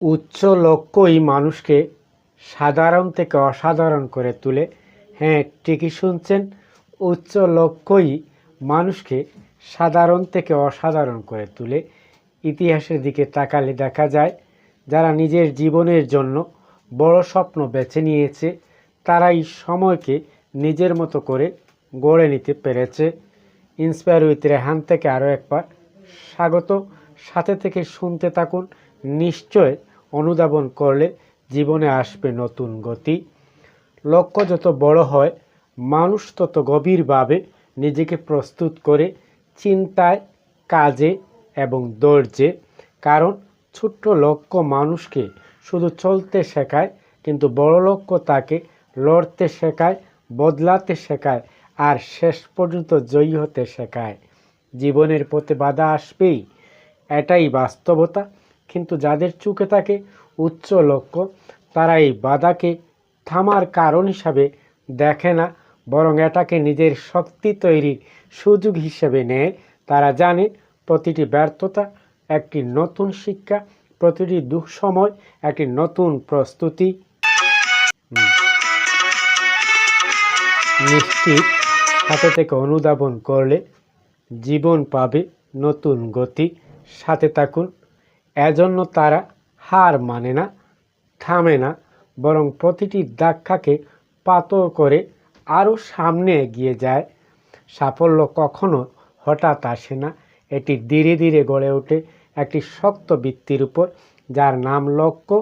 উচ্চ লক্ষ্যই মানুষকে সাধারণ থেকে অসাধারণ করে তোলে। হ্যাঁ, ঠিকই শুনছেন, উচ্চ লক্ষ্যই মানুষকে সাধারণ থেকে অসাধারণ করে তোলে। ইতিহাসের দিকে তাকালে দেখা যায়, যারা নিজের জীবনের জন্য বড় স্বপ্ন বেছে নিয়েছে, তারাই সময়কে নিজের মতো করে গড়ে নিতে পেরেছে। ইন্সপায়ার উইথ রেহান থেকে আরও একবার স্বাগত। সাথে থেকে শুনতে থাকুন। নিশ্চয় অনুধাবন করলে জীবনে আসবে নতুন গতি। লক্ষ্য যত বড় হয়, মানুষ তত গভীরভাবে নিজেকে প্রস্তুত করে চিন্তায়, কাজে এবং ধৈর্যে। কারণ ছোট্ট লক্ষ্য মানুষকে শুধু চলতে শেখায়, কিন্তু বড় লক্ষ্য তাকে লড়তে শেখায়, বদলাতে শেখায় আর শেষ পর্যন্ত জয়ী হতে শেখায়। জীবনের পথে বাধা আসবেই, এটাই বাস্তবতা। কিন্তু যাদের চোখে থাকে উচ্চ লক্ষ্য, তারা এই বাধাকে থামার কারণ হিসাবে দেখে না, বরং এটাকে নিজের শক্তি তৈরির সুযোগ হিসেবে নেয়। তারা জানে প্রতিটি ব্যর্থতা একটি নতুন শিক্ষা, প্রতিটি দুঃসময় একটি নতুন প্রস্তুতি। নিশ্চিত সাথে থেকে অনুধাবন করলে জীবন পাবে নতুন গতি। সাথে থাকুন। এজন্য তারা হার মানে না, থামে না, বরং প্রতিটি ধাক্কাকে পাথর করে আরও সামনে এগিয়ে যায়। সাফল্য কখনো হঠাৎ আসে না, এটি ধীরে ধীরে গড়ে ওঠে একটি শক্ত ভিত্তির উপর, যার নাম লক্ষ্য,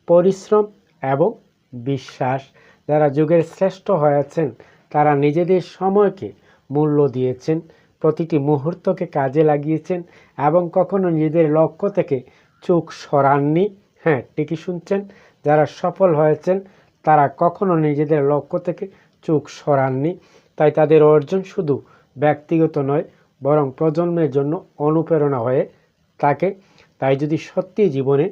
পরিশ্রম এবং বিশ্বাস। যারা যুগের শ্রেষ্ঠ হয়েছেন, তারা নিজেদের সময়কে মূল্য দিয়েছেন, প্রতিটি মুহূর্তকে কাজে লাগিয়েছেন এবং কখনো নিজেদের লক্ষ্য থেকে চোখ সরাননি। হ্যাঁ, ঠিকই শুনছেন, যারা সফল হয়েছেন তারা কখনো নিজেদের লক্ষ্য থেকে চোখ সরাননি। তাই তাদের অর্জন শুধু ব্যক্তিগত নয়, বরং প্রজন্মের জন্য অনুপ্রেরণা হয়ে থাকে। তাই যদি সত্যি জীবনে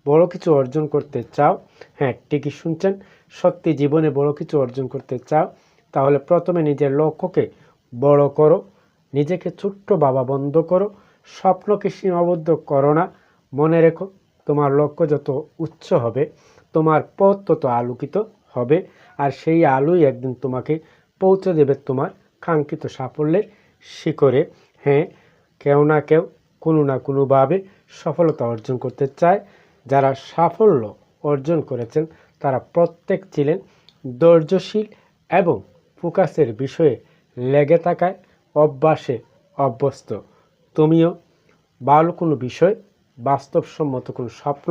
বড় কিছু অর্জন করতে চাও, হ্যাঁ ঠিকই শুনছেন, সত্যি জীবনে বড় কিছু অর্জন করতে চাও, তাহলে প্রথমে নিজের লক্ষ্যকে বড় করো, নিজেকে ছোট্ট ভাবা বন্ধ করো, স্বপ্নকে সীমাবদ্ধ করো না। মনে রেখো, তোমার লক্ষ্য যত উচ্চ হবে, তোমার পথ তত আলোকিত হবে, আর সেই আলোই একদিন তোমাকে পৌঁছে দেবে তোমার কাঙ্ক্ষিত সাফল্যের শিখরে। হ্যাঁ, কেউ না কেউ কোনো না কোনোভাবে সফলতা অর্জন করতে চায়। যারা সাফল্য অর্জন করেছেন তারা প্রত্যেক ছিলেন ধৈর্যশীল এবং ফোকাসের বিষয়ে লেগে থাকায় অভ্যাসে অভ্যস্ত। তুমিও ভালো কোনো বিষয়, বাস্তবসম্মত কোনো স্বপ্ন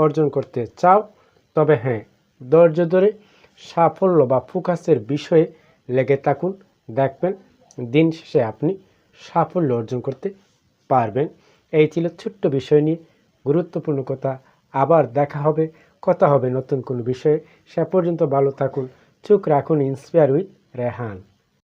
অর্জন করতে চাও, তবে হ্যাঁ, ধৈর্য ধরে সাফল্য বা ফোকাসের বিষয়ে লেগে থাকুন। দেখবেন দিন শেষে আপনি সাফল্য অর্জন করতে পারবেন। এই ছিল ছোট্ট বিষয় নিয়ে গুরুত্বপূর্ণ কথা। আবার দেখা হবে, কথা হবে নতুন কোনো বিষয়ে। সে পর্যন্ত ভালো থাকুন। চোখ রাখুন ইন্সপায়ার উইথ রেহান।